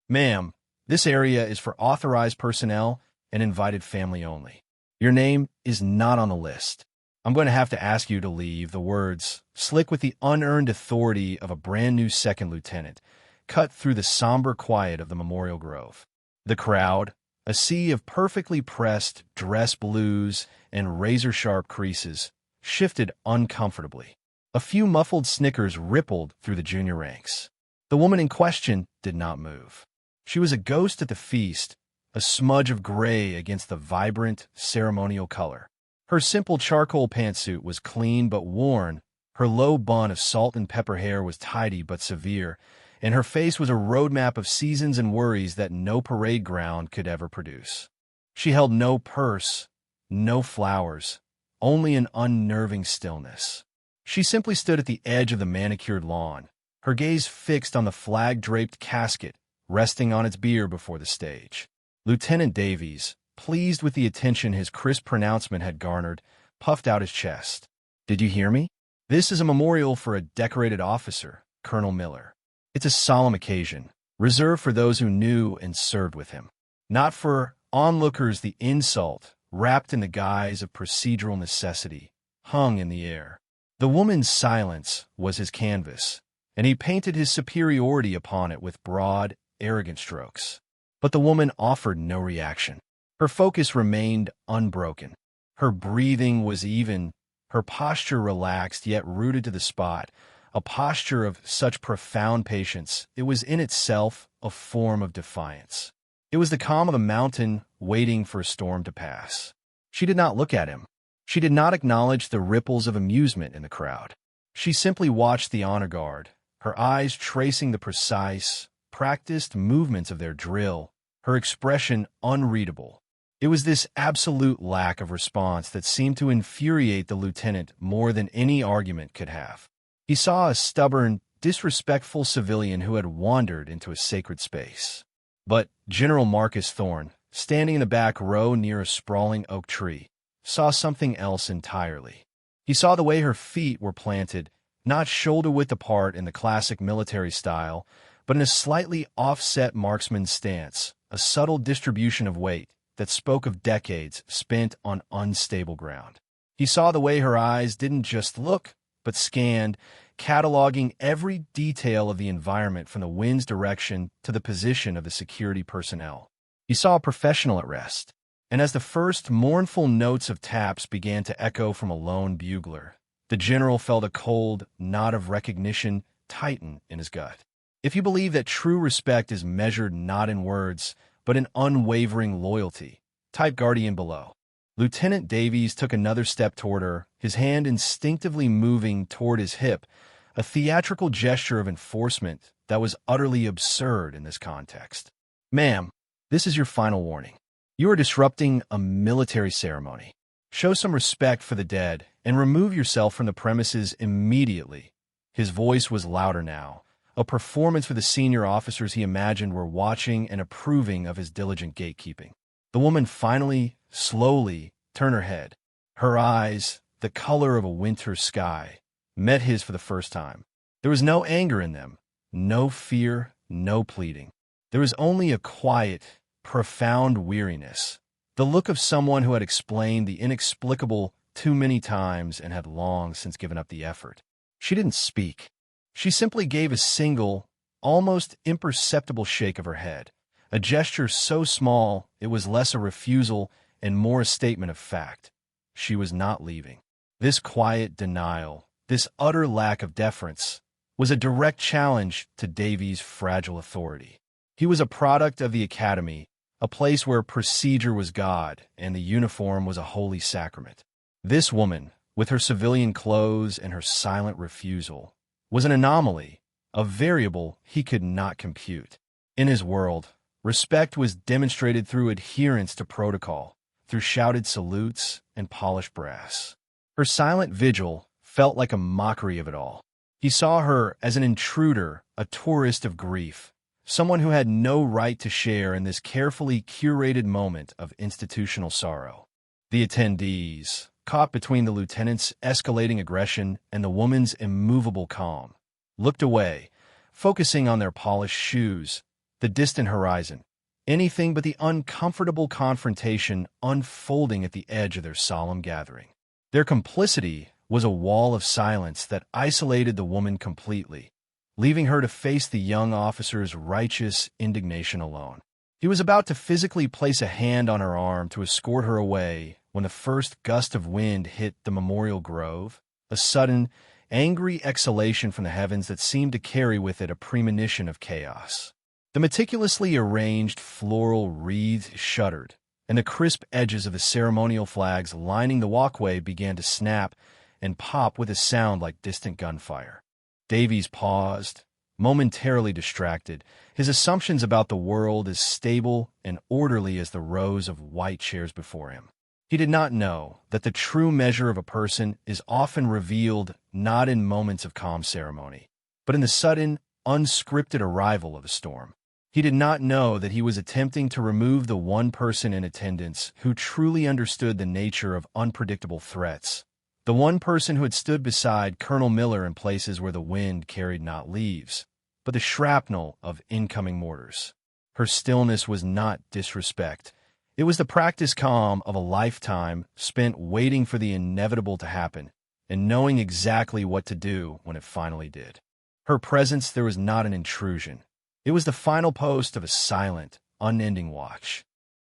Ma'am, this area is for authorized personnel and invited family only. Your name is not on the list. I'm going to have to ask you to leave. The words, slick with the unearned authority of a brand new second lieutenant, cut through the somber quiet of the Memorial Grove. The crowd, a sea of perfectly pressed dress blues and razor-sharp creases, shifted uncomfortably. A few muffled snickers rippled through the junior ranks. The woman in question did not move. She was a ghost at the feast, a smudge of gray against the vibrant, ceremonial color. Her simple charcoal pantsuit was clean but worn, her low bun of salt and pepper hair was tidy but severe, and her face was a roadmap of seasons and worries that no parade ground could ever produce. She held no purse, no flowers, only an unnerving stillness. She simply stood at the edge of the manicured lawn, her gaze fixed on the flag-draped casket resting on its bier before the stage. Lieutenant Davies, pleased with the attention his crisp pronouncement had garnered, puffed out his chest. "Did you hear me? This is a memorial for a decorated officer, Colonel Miller. It's a solemn occasion, reserved for those who knew and served with him. Not for onlookers. The insult, wrapped in the guise of procedural necessity, hung in the air. The woman's silence was his canvas, and he painted his superiority upon it with broad, arrogant strokes. But the woman offered no reaction. Her focus remained unbroken. Her breathing was even, her posture relaxed yet rooted to the spot, a posture of such profound patience it was in itself a form of defiance. It was the calm of a mountain waiting for a storm to pass. She did not look at him. She did not acknowledge the ripples of amusement in the crowd. She simply watched the honor guard, her eyes tracing the precise, practiced movements of their drill, her expression unreadable. It was this absolute lack of response that seemed to infuriate the lieutenant more than any argument could have. He saw a stubborn, disrespectful civilian who had wandered into a sacred space. But General Marcus Thorne, standing in the back row near a sprawling oak tree, saw something else entirely. He saw the way her feet were planted, not shoulder-width apart in the classic military style, but in a slightly offset marksman's stance, a subtle distribution of weight that spoke of decades spent on unstable ground. He saw the way her eyes didn't just look, but scanned, cataloging every detail of the environment from the wind's direction to the position of the security personnel. He saw a professional at rest, and as the first mournful notes of taps began to echo from a lone bugler, the general felt a cold knot of recognition tighten in his gut. If you believe that true respect is measured not in words, but in unwavering loyalty, type Guardian below. Lieutenant Davies took another step toward her, his hand instinctively moving toward his hip, a theatrical gesture of enforcement that was utterly absurd in this context. "Ma'am, this is your final warning. You are disrupting a military ceremony. Show some respect for the dead and remove yourself from the premises immediately." His voice was louder now, a performance for the senior officers he imagined were watching and approving of his diligent gatekeeping. The woman finally, slowly, turned her head. Her eyes, the color of a winter sky, met his for the first time. There was no anger in them, no fear, no pleading. There was only a quiet, profound weariness, the look of someone who had explained the inexplicable too many times and had long since given up the effort. She didn't speak. She simply gave a single, almost imperceptible shake of her head, a gesture so small it was less a refusal and more a statement of fact. She was not leaving. This quiet denial, this utter lack of deference, was a direct challenge to Davies' fragile authority. He was a product of the academy, a place where procedure was God and the uniform was a holy sacrament. This woman, with her civilian clothes and her silent refusal, was an anomaly, a variable he could not compute. In his world, respect was demonstrated through adherence to protocol, through shouted salutes and polished brass. Her silent vigil felt like a mockery of it all. He saw her as an intruder, a tourist of grief, someone who had no right to share in this carefully curated moment of institutional sorrow. The attendees, caught between the lieutenant's escalating aggression and the woman's immovable calm, looked away, focusing on their polished shoes, the distant horizon, anything but the uncomfortable confrontation unfolding at the edge of their solemn gathering. Their complicity was a wall of silence that isolated the woman completely, leaving her to face the young officer's righteous indignation alone. He was about to physically place a hand on her arm to escort her away when the first gust of wind hit the memorial grove, a sudden, angry exhalation from the heavens that seemed to carry with it a premonition of chaos. The meticulously arranged floral wreaths shuddered, and the crisp edges of the ceremonial flags lining the walkway began to snap and pop with a sound like distant gunfire. Davies paused, momentarily distracted, his assumptions about the world as stable and orderly as the rows of white chairs before him. He did not know that the true measure of a person is often revealed not in moments of calm ceremony, but in the sudden, unscripted arrival of a storm. He did not know that he was attempting to remove the one person in attendance who truly understood the nature of unpredictable threats, the one person who had stood beside Colonel Miller in places where the wind carried not leaves, but the shrapnel of incoming mortars. Her stillness was not disrespect. It was the practiced calm of a lifetime spent waiting for the inevitable to happen and knowing exactly what to do when it finally did. Her presence there was not an intrusion. It was the final post of a silent, unending watch.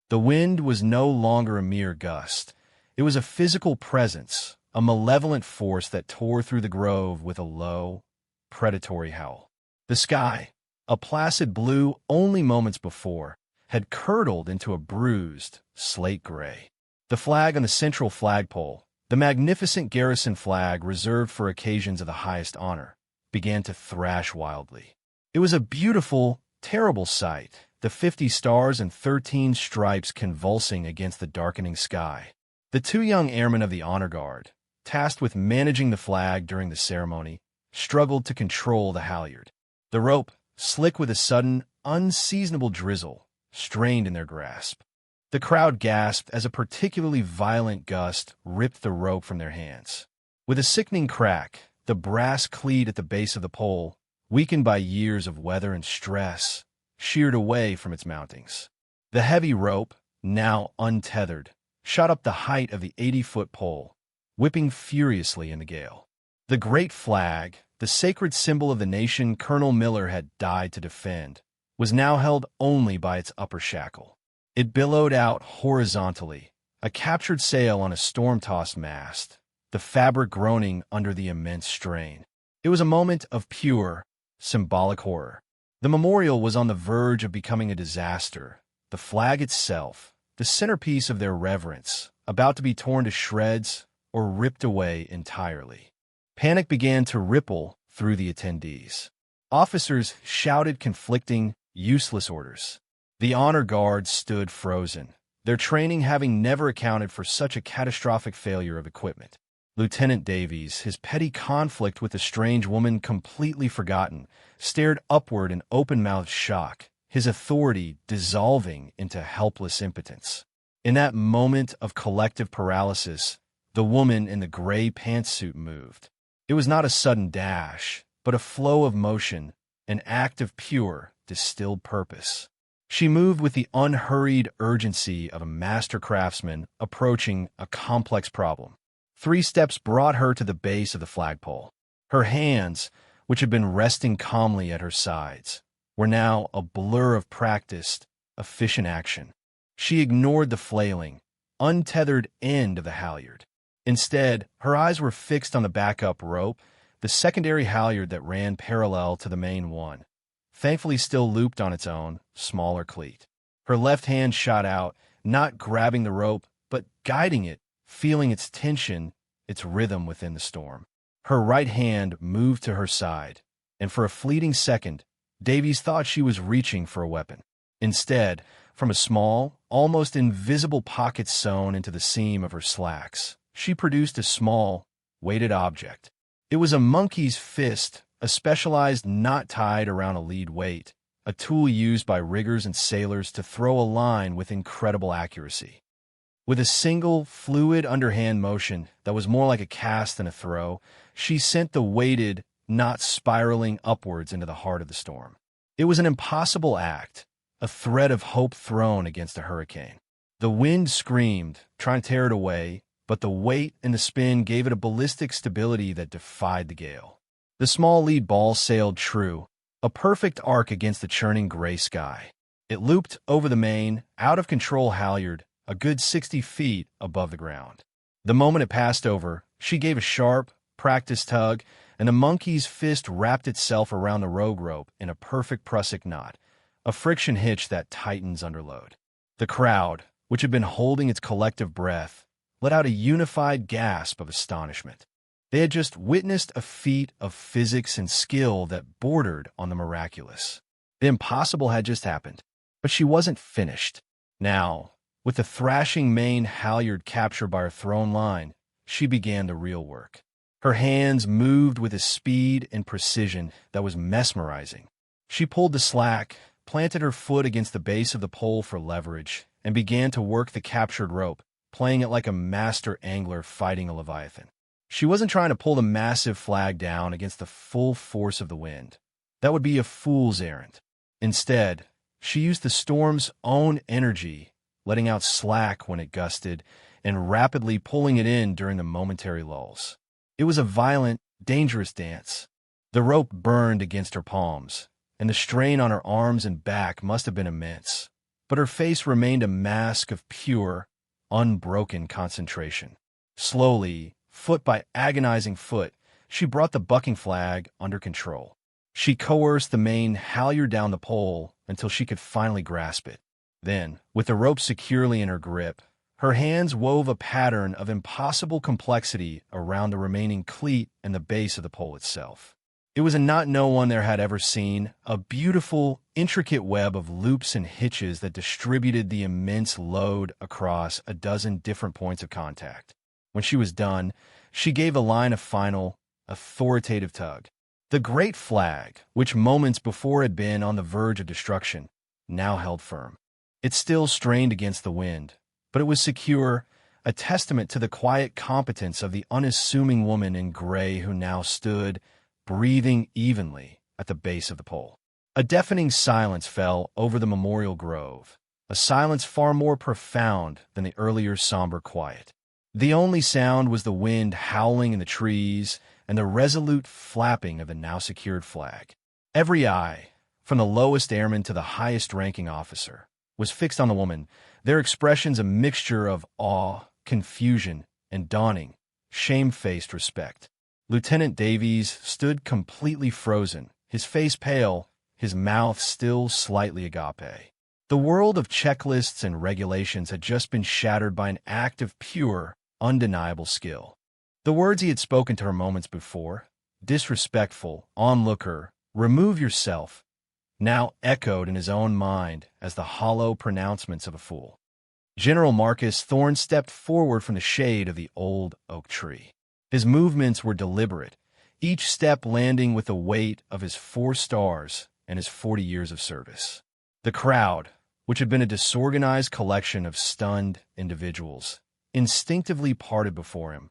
The wind was no longer a mere gust. It was a physical presence, a malevolent force that tore through the grove with a low, predatory howl. The sky, a placid blue only moments before, had curdled into a bruised, slate gray. The flag on the central flagpole, the magnificent garrison flag reserved for occasions of the highest honor, began to thrash wildly. It was a beautiful, terrible sight, the 50 stars and 13 stripes convulsing against the darkening sky. The 2 young airmen of the honor guard, tasked with managing the flag during the ceremony, struggled to control the halyard. The rope, slick with a sudden, unseasonable drizzle, strained in their grasp. The crowd gasped as a particularly violent gust ripped the rope from their hands. With a sickening crack, the brass cleat at the base of the pole, weakened by years of weather and stress, sheared away from its mountings. The heavy rope, now untethered, shot up the height of the 80-foot pole, whipping furiously in the gale. The great flag, the sacred symbol of the nation Colonel Miller had died to defend, was now held only by its upper shackle. It billowed out horizontally, a captured sail on a storm-tossed mast, the fabric groaning under the immense strain. It was a moment of pure, symbolic horror. The memorial was on the verge of becoming a disaster, the flag itself, the centerpiece of their reverence, about to be torn to shreds or ripped away entirely. Panic began to ripple through the attendees. Officers shouted conflicting, useless orders. The honor guard stood frozen, their training having never accounted for such a catastrophic failure of equipment. Lieutenant Davies, his petty conflict with the strange woman completely forgotten, stared upward in open-mouthed shock, his authority dissolving into helpless impotence. In that moment of collective paralysis, the woman in the gray pantsuit moved. It was not a sudden dash, but a flow of motion, an act of pure, distilled purpose. She moved with the unhurried urgency of a master craftsman approaching a complex problem. 3 steps brought her to the base of the flagpole. Her hands, which had been resting calmly at her sides, were now a blur of practiced, efficient action. She ignored the flailing, untethered end of the halyard. Instead, her eyes were fixed on the backup rope, the secondary halyard that ran parallel to the main one, thankfully still looped on its own, smaller cleat. Her left hand shot out, not grabbing the rope, but guiding it, feeling its tension, its rhythm within the storm. Her right hand moved to her side, and for a fleeting second, Davies thought she was reaching for a weapon. Instead, from a small, almost invisible pocket sewn into the seam of her slacks, she produced a small, weighted object. It was a monkey's fist, a specialized knot tied around a lead weight, a tool used by riggers and sailors to throw a line with incredible accuracy. With a single, fluid underhand motion that was more like a cast than a throw, she sent the weighted knot spiraling upwards into the heart of the storm. It was an impossible act, a thread of hope thrown against a hurricane. The wind screamed, trying to tear it away, but the weight and the spin gave it a ballistic stability that defied the gale. The small lead ball sailed true, a perfect arc against the churning gray sky. It looped over the main, out-of-control halyard, a good 60 feet above the ground. The moment it passed over, she gave a sharp, practiced tug, and the monkey's fist wrapped itself around the rogue rope in a perfect Prussic knot, a friction hitch that tightens under load. The crowd, which had been holding its collective breath, let out a unified gasp of astonishment. They had just witnessed a feat of physics and skill that bordered on the miraculous. The impossible had just happened, but she wasn't finished. Now, with the thrashing main halyard captured by her thrown line, she began the real work. Her hands moved with a speed and precision that was mesmerizing. She pulled the slack, planted her foot against the base of the pole for leverage, and began to work the captured rope, playing it like a master angler fighting a leviathan. She wasn't trying to pull the massive flag down against the full force of the wind. That would be a fool's errand. Instead, she used the storm's own energy, letting out slack when it gusted, and rapidly pulling it in during the momentary lulls. It was a violent, dangerous dance. The rope burned against her palms, and the strain on her arms and back must have been immense. But her face remained a mask of pure, unbroken concentration. Slowly, foot by agonizing foot, she brought the bucking flag under control. She coerced the main halyard down the pole until she could finally grasp it. Then, with the rope securely in her grip, her hands wove a pattern of impossible complexity around the remaining cleat and the base of the pole itself. It was a knot no one there had ever seen, a beautiful, intricate web of loops and hitches that distributed the immense load across a dozen different points of contact. When she was done, she gave a line of final, authoritative tug. The great flag, which moments before had been on the verge of destruction, now held firm. It still strained against the wind, but it was secure, a testament to the quiet competence of the unassuming woman in gray who now stood, breathing evenly, at the base of the pole. A deafening silence fell over the memorial grove, a silence far more profound than the earlier somber quiet. The only sound was the wind howling in the trees and the resolute flapping of the now secured flag. Every eye, from the lowest airman to the highest-ranking officer, was fixed on the woman, their expressions a mixture of awe, confusion, and dawning, shame-faced respect. Lieutenant Davies stood completely frozen, his face pale, his mouth still slightly agape. The world of checklists and regulations had just been shattered by an act of pure, undeniable skill. The words he had spoken to her moments before, disrespectful, onlooker, remove yourself, now echoed in his own mind as the hollow pronouncements of a fool. General Marcus Thorne stepped forward from the shade of the old oak tree. His movements were deliberate, each step landing with the weight of his 4 stars and his 40 years of service. The crowd, which had been a disorganized collection of stunned individuals, instinctively parted before him,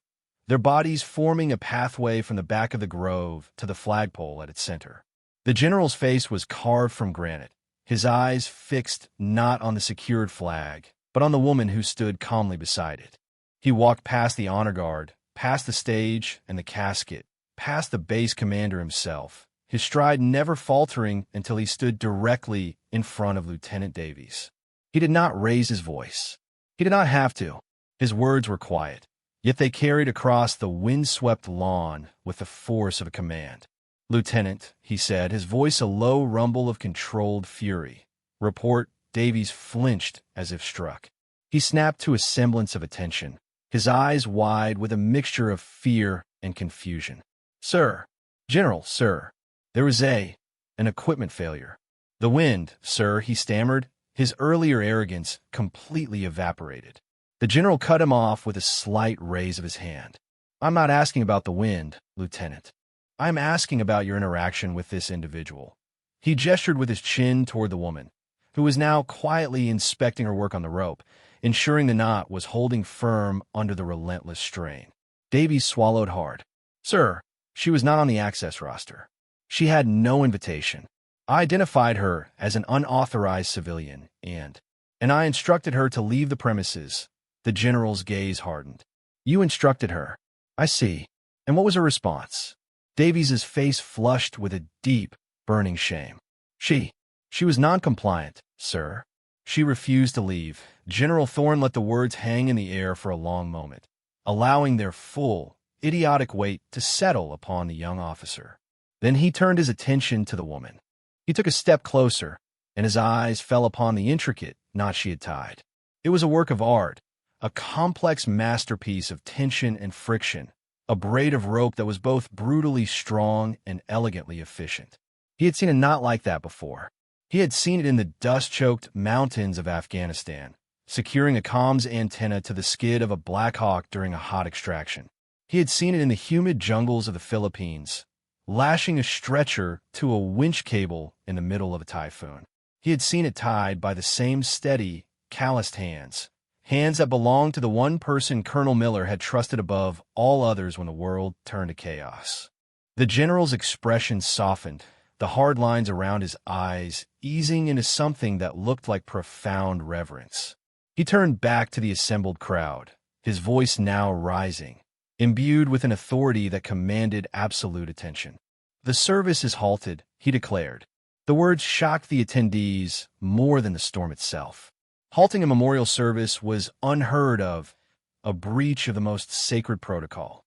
their bodies forming a pathway from the back of the grove to the flagpole at its center. The general's face was carved from granite, his eyes fixed not on the secured flag, but on the woman who stood calmly beside it. He walked past the honor guard, past the stage and the casket, past the base commander himself, his stride never faltering until he stood directly in front of Lieutenant Davies. He did not raise his voice. He did not have to. His words were quiet, yet they carried across the wind-swept lawn with the force of a command. "Lieutenant," he said, his voice a low rumble of controlled fury. "Report." Davies flinched as if struck. He snapped to a semblance of attention, his eyes wide with a mixture of fear and confusion. "Sir." "General, sir. There was an equipment failure." "The wind, sir," he stammered, his earlier arrogance completely evaporated. The general cut him off with a slight raise of his hand. "I'm not asking about the wind, Lieutenant. I'm asking about your interaction with this individual." He gestured with his chin toward the woman, who was now quietly inspecting her work on the rope, ensuring the knot was holding firm under the relentless strain. Davies swallowed hard. "Sir, she was not on the access roster. She had no invitation. I identified her as an unauthorized civilian, and I instructed her to leave the premises." The general's gaze hardened. "You instructed her. I see. And what was her response?" Davies's face flushed with a deep, burning shame. She was non-compliant, sir. She refused to leave." General Thorne let the words hang in the air for a long moment, allowing their full, idiotic weight to settle upon the young officer. Then he turned his attention to the woman. He took a step closer, and his eyes fell upon the intricate knot she had tied. It was a work of art, a complex masterpiece of tension and friction, a braid of rope that was both brutally strong and elegantly efficient. He had seen a knot like that before. He had seen it in the dust-choked mountains of Afghanistan, securing a comms antenna to the skid of a Black Hawk during a hot extraction. He had seen it in the humid jungles of the Philippines, lashing a stretcher to a winch cable in the middle of a typhoon. He had seen it tied by the same steady, calloused hands that belonged to the one person Colonel Miller had trusted above all others when the world turned to chaos. The general's expression softened, the hard lines around his eyes easing into something that looked like profound reverence. He turned back to the assembled crowd, his voice now rising, imbued with an authority that commanded absolute attention. "The service is halted," he declared. The words shocked the attendees more than the storm itself. Halting a memorial service was unheard of, a breach of the most sacred protocol.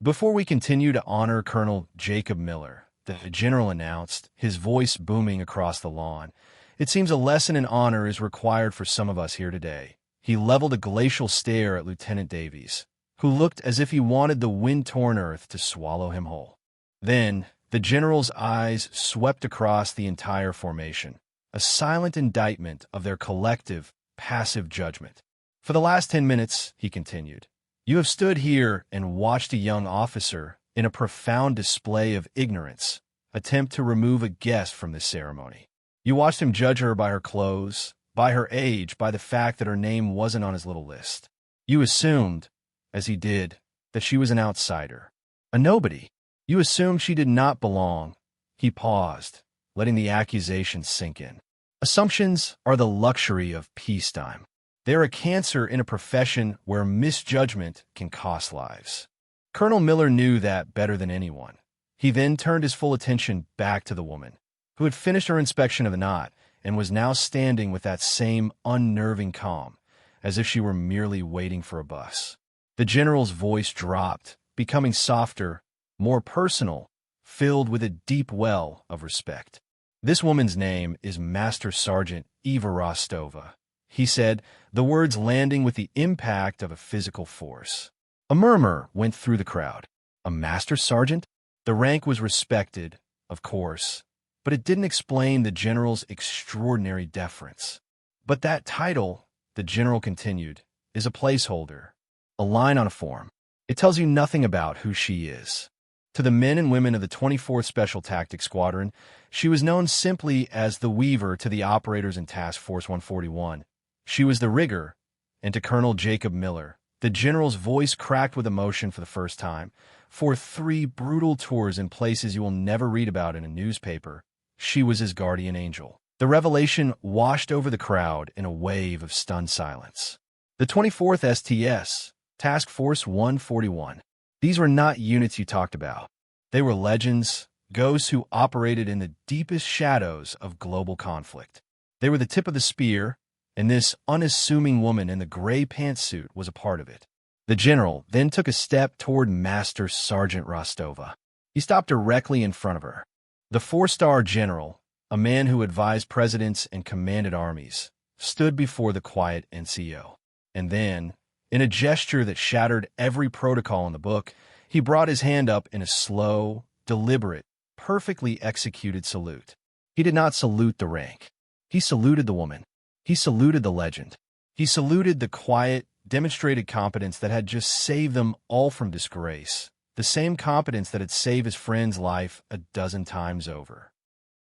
"Before we continue to honor Colonel Jacob Miller," the general announced, his voice booming across the lawn, "it seems a lesson in honor is required for some of us here today." He leveled a glacial stare at Lieutenant Davies, who looked as if he wanted the wind-torn earth to swallow him whole. Then, the general's eyes swept across the entire formation, a silent indictment of their collective, passive judgment. "For the last 10 minutes," he continued, "you have stood here and watched a young officer, in a profound display of ignorance, attempt to remove a guest from this ceremony. You watched him judge her by her clothes, by her age, by the fact that her name wasn't on his little list. You assumed, as he did, that she was an outsider, a nobody. You assumed she did not belong." He paused, letting the accusation sink in. "Assumptions are the luxury of peacetime. They're a cancer in a profession where misjudgment can cost lives." Colonel Miller knew that better than anyone. He then turned his full attention back to the woman, who had finished her inspection of the knot and was now standing with that same unnerving calm, as if she were merely waiting for a bus. The general's voice dropped, becoming softer, more personal, filled with a deep well of respect. "This woman's name is Master Sergeant Eva Rostova," he said, the words landing with the impact of a physical force. A murmur went through the crowd. A master sergeant? The rank was respected, of course, but it didn't explain the general's extraordinary deference. "But that title," the general continued, "is a placeholder, a line on a form. It tells you nothing about who she is." To the men and women of the 24th Special Tactics Squadron, she was known simply as the Weaver. To the operators in Task Force 141, she was the Rigger, and to Colonel Jacob Miller, the general's voice cracked with emotion for the first time, for 3 brutal tours in places you will never read about in a newspaper, she was his guardian angel. The revelation washed over the crowd in a wave of stunned silence. The 24th STS, Task Force 141. These were not units you talked about. They were legends, ghosts who operated in the deepest shadows of global conflict. They were the tip of the spear, and this unassuming woman in the gray pantsuit was a part of it. The general then took a step toward Master Sergeant Rostova. He stopped directly in front of her. The 4-star general, a man who advised presidents and commanded armies, stood before the quiet NCO. And then, in a gesture that shattered every protocol in the book, he brought his hand up in a slow, deliberate, perfectly executed salute. He did not salute the rank. He saluted the woman. He saluted the legend. He saluted the quiet, demonstrated competence that had just saved them all from disgrace, the same competence that had saved his friend's life a dozen times over.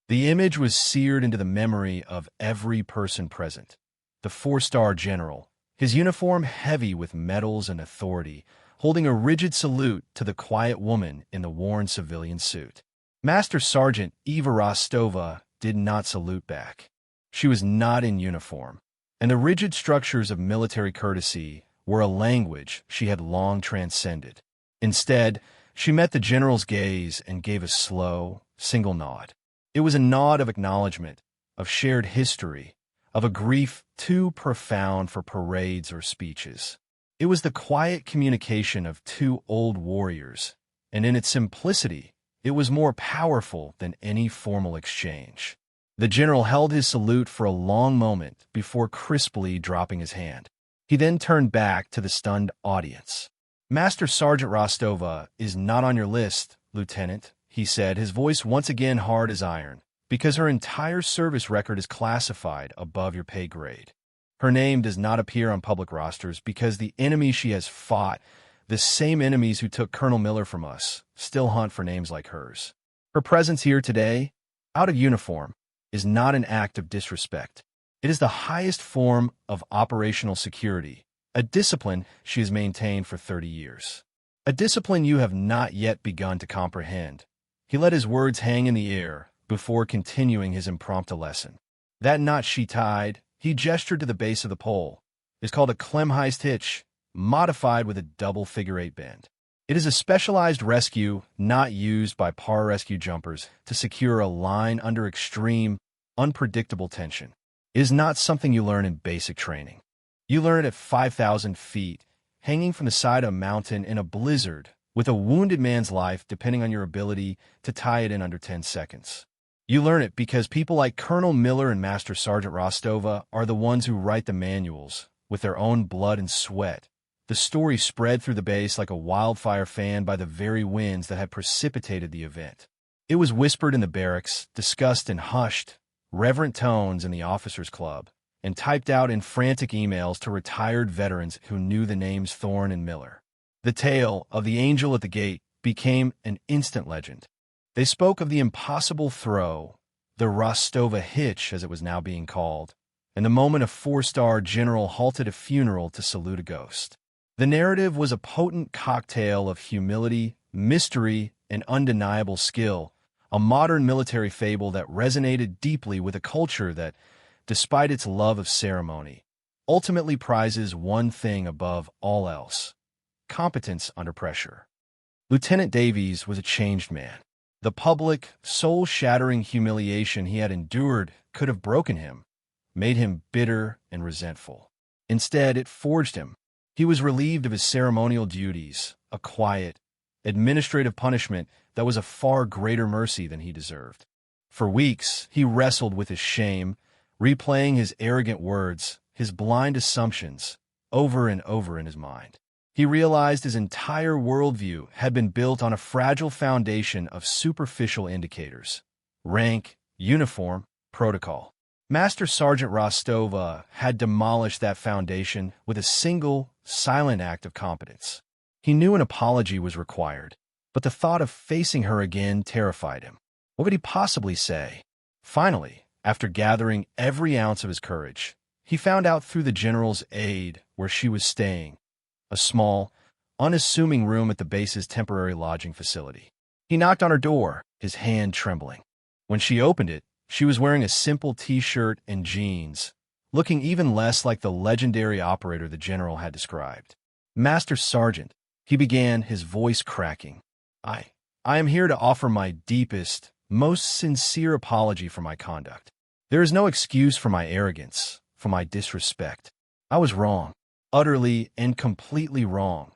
The image was seared into the memory of every person present. The 4-star general, his uniform heavy with medals and authority, holding a rigid salute to the quiet woman in the worn civilian suit. Master Sergeant Eva Rostova did not salute back. She was not in uniform, and the rigid structures of military courtesy were a language she had long transcended. Instead, she met the general's gaze and gave a slow, single nod. It was a nod of acknowledgement, of shared history, of a grief too profound for parades or speeches. It was the quiet communication of two old warriors, and in its simplicity, it was more powerful than any formal exchange. The general held his salute for a long moment before crisply dropping his hand. He then turned back to the stunned audience. "Master Sergeant Rostova is not on your list, Lieutenant," he said, his voice once again hard as iron, "because her entire service record is classified above your pay grade. Her name does not appear on public rosters because the enemy she has fought, the same enemies who took Colonel Miller from us, still hunt for names like hers. Her presence here today, out of uniform, is not an act of disrespect. It is the highest form of operational security, a discipline she has maintained for 30 years. A discipline you have not yet begun to comprehend." He let his words hang in the air before continuing his impromptu lesson. "That knot she tied," he gestured to the base of the pole, "is called a Klemheist hitch, modified with a double figure-8 bend. It is a specialized rescue not used by pararescue jumpers to secure a line under extreme, unpredictable tension. It is not something you learn in basic training. You learn it at 5,000 feet, hanging from the side of a mountain in a blizzard, with a wounded man's life depending on your ability to tie it in under 10 seconds. You learn it because people like Colonel Miller and Master Sergeant Rostova are the ones who write the manuals, with their own blood and sweat. The story spread through the base like a wildfire fanned by the very winds that had precipitated the event. It was whispered in the barracks, discussed in hushed, reverent tones in the officers' club, and typed out in frantic emails to retired veterans who knew the names Thorne and Miller. The tale of the angel at the gate became an instant legend. They spoke of the impossible throw, the Rostova hitch as it was now being called, and the moment a four-star general halted a funeral to salute a ghost. The narrative was a potent cocktail of humility, mystery, and undeniable skill, a modern military fable that resonated deeply with a culture that, despite its love of ceremony, ultimately prizes one thing above all else: competence under pressure. Lieutenant Davies was a changed man. The public, soul-shattering humiliation he had endured could have broken him, made him bitter and resentful. Instead, it forged him. He was relieved of his ceremonial duties, a quiet, administrative punishment that was a far greater mercy than he deserved. For weeks, he wrestled with his shame, replaying his arrogant words, his blind assumptions, over and over in his mind. He realized his entire worldview had been built on a fragile foundation of superficial indicators: rank, uniform, protocol. Master Sergeant Rostova had demolished that foundation with a single, silent act of competence. He knew an apology was required, but the thought of facing her again terrified him. What could he possibly say? Finally, after gathering every ounce of his courage, he found out through the general's aide where she was staying, a small, unassuming room at the base's temporary lodging facility. He knocked on her door, his hand trembling. When she opened it, she was wearing a simple t-shirt and jeans, looking even less like the legendary operator the general had described. "Master Sergeant," he began, his voice cracking, I am here to offer my deepest, most sincere apology for my conduct. There is no excuse for my arrogance, for my disrespect. I was wrong, utterly and completely wrong."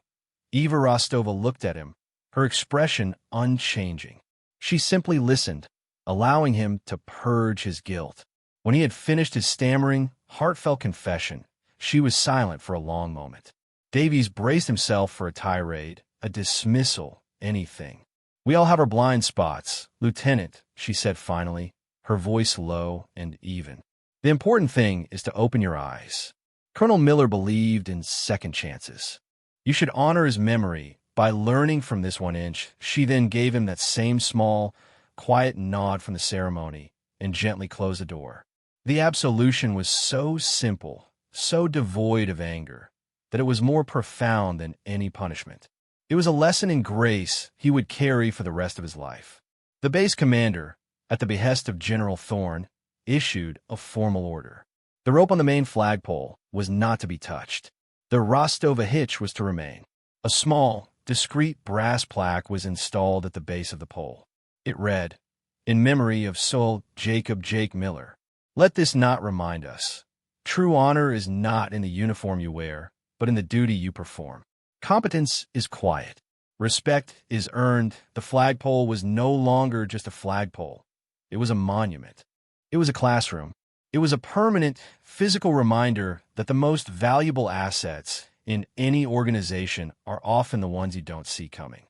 Eva Rostova looked at him, her expression unchanging. She simply listened, allowing him to purge his guilt. When he had finished his stammering, heartfelt confession, she was silent for a long moment. Davies braced himself for a tirade, a dismissal, anything. "We all have our blind spots, Lieutenant," she said finally, her voice low and even. "The important thing is to open your eyes. Colonel Miller believed in second chances. You should honor his memory by learning from this 1 inch." She then gave him that same small, quiet nod from the ceremony and gently closed the door. The absolution was so simple, so devoid of anger, that it was more profound than any punishment. It was a lesson in grace he would carry for the rest of his life. The base commander, at the behest of General Thorne, issued a formal order. The rope on the main flagpole was not to be touched. The Rostova hitch was to remain. A small, discreet brass plaque was installed at the base of the pole. It read, "In memory of Sol Jacob Jake Miller. Let this knot remind us. True honor is not in the uniform you wear, but in the duty you perform. Competence is quiet. Respect is earned." The flagpole was no longer just a flagpole. It was a monument. It was a classroom. It was a permanent, physical reminder that the most valuable assets in any organization are often the ones you don't see coming.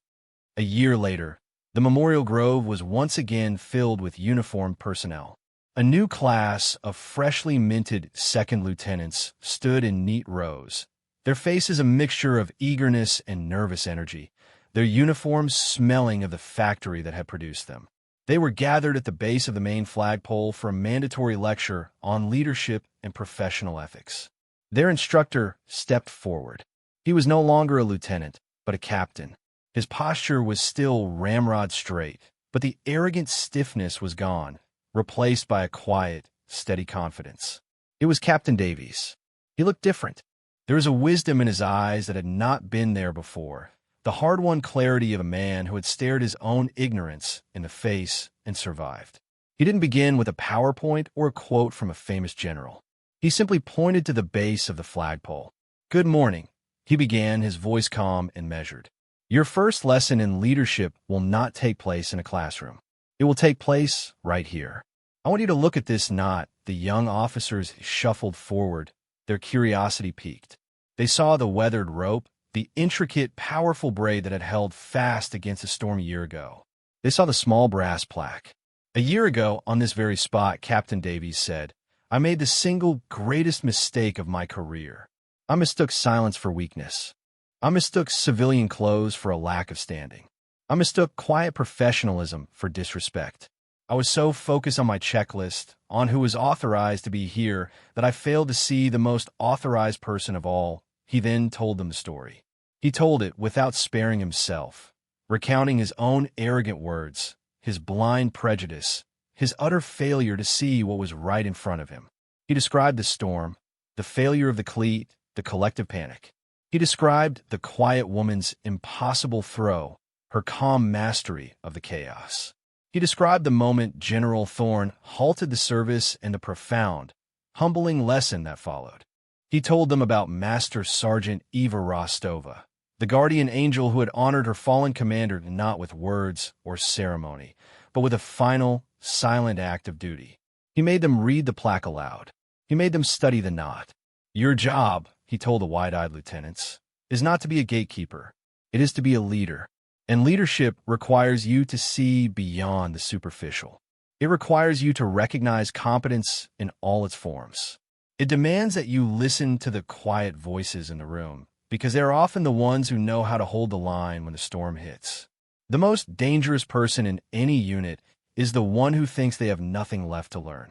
A year later, the Memorial Grove was once again filled with uniformed personnel. A new class of freshly minted second lieutenants stood in neat rows, their faces a mixture of eagerness and nervous energy, their uniforms smelling of the factory that had produced them. They were gathered at the base of the main flagpole for a mandatory lecture on leadership and professional ethics. Their instructor stepped forward. He was no longer a lieutenant, but a captain. His posture was still ramrod straight, but the arrogant stiffness was gone, replaced by a quiet, steady confidence. It was Captain Davies. He looked different. There was a wisdom in his eyes that had not been there before, the hard-won clarity of a man who had stared his own ignorance in the face and survived. He didn't begin with a PowerPoint or a quote from a famous general. He simply pointed to the base of the flagpole. "Good morning," he began, his voice calm and measured. "Your first lesson in leadership will not take place in a classroom. It will take place right here. I want you to look at this knot." The young officers shuffled forward, their curiosity piqued. They saw the weathered rope, the intricate, powerful braid that had held fast against a storm a year ago. They saw the small brass plaque. "A year ago, on this very spot," Captain Davies said, "I made the single greatest mistake of my career. I mistook silence for weakness. I mistook civilian clothes for a lack of standing. I mistook quiet professionalism for disrespect. I was so focused on my checklist, on who was authorized to be here, that I failed to see the most authorized person of all." He then told them the story. He told it without sparing himself, recounting his own arrogant words, his blind prejudice, his utter failure to see what was right in front of him. He described the storm, the failure of the cleat, the collective panic. He described the quiet woman's impossible throw, her calm mastery of the chaos. He described the moment General Thorne halted the service and the profound, humbling lesson that followed. He told them about Master Sergeant Eva Rostova, the guardian angel who had honored her fallen commander not with words or ceremony, but with a final, silent act of duty. He made them read the plaque aloud. He made them study the knot. "Your job," he told the wide-eyed lieutenants, "is not to be a gatekeeper. It is to be a leader. And leadership requires you to see beyond the superficial. It requires you to recognize competence in all its forms. It demands that you listen to the quiet voices in the room, because they are often the ones who know how to hold the line when the storm hits. The most dangerous person in any unit is the one who thinks they have nothing left to learn."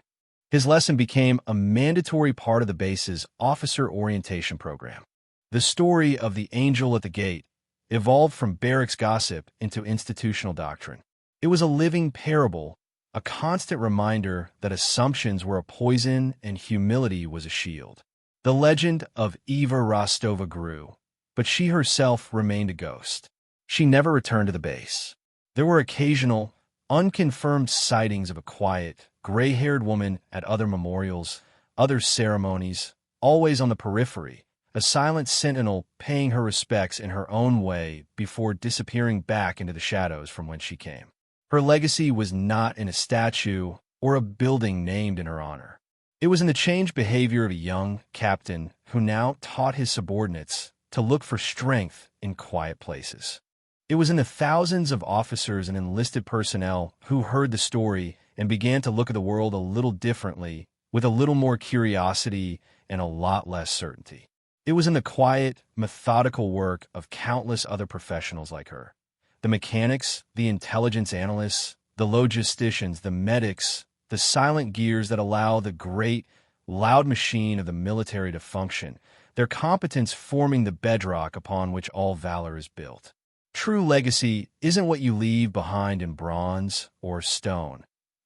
His lesson became a mandatory part of the base's officer orientation program. The story of the angel at the gate evolved from barracks gossip into institutional doctrine. It was a living parable, a constant reminder that assumptions were a poison and humility was a shield. The legend of Eva Rostova grew, but she herself remained a ghost. She never returned to the base. There were occasional, unconfirmed sightings of a quiet, gray-haired woman at other memorials, other ceremonies, always on the periphery, a silent sentinel paying her respects in her own way before disappearing back into the shadows from whence she came. Her legacy was not in a statue or a building named in her honor. It was in the changed behavior of a young captain who now taught his subordinates to look for strength in quiet places. It was in the thousands of officers and enlisted personnel who heard the story and began to look at the world a little differently, with a little more curiosity and a lot less certainty. It was in the quiet, methodical work of countless other professionals like her. The mechanics, the intelligence analysts, the logisticians, the medics, the silent gears that allow the great, loud machine of the military to function, their competence forming the bedrock upon which all valor is built. True legacy isn't what you leave behind in bronze or stone.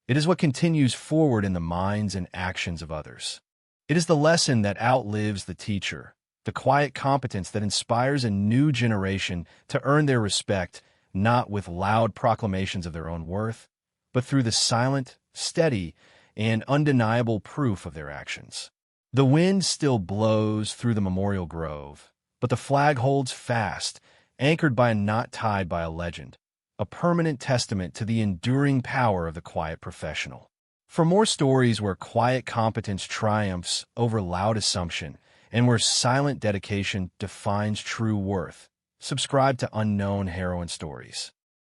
It is what continues forward in the minds and actions of others. It is the lesson that outlives the teacher, the quiet competence that inspires a new generation to earn their respect, not with loud proclamations of their own worth, but through the silent, steady, and undeniable proof of their actions. The wind still blows through the memorial grove, but the flag holds fast, anchored by a knot tied by a legend, a permanent testament to the enduring power of the quiet professional. For more stories where quiet competence triumphs over loud assumption and where silent dedication defines true worth, subscribe to Unknown Heroine Stories.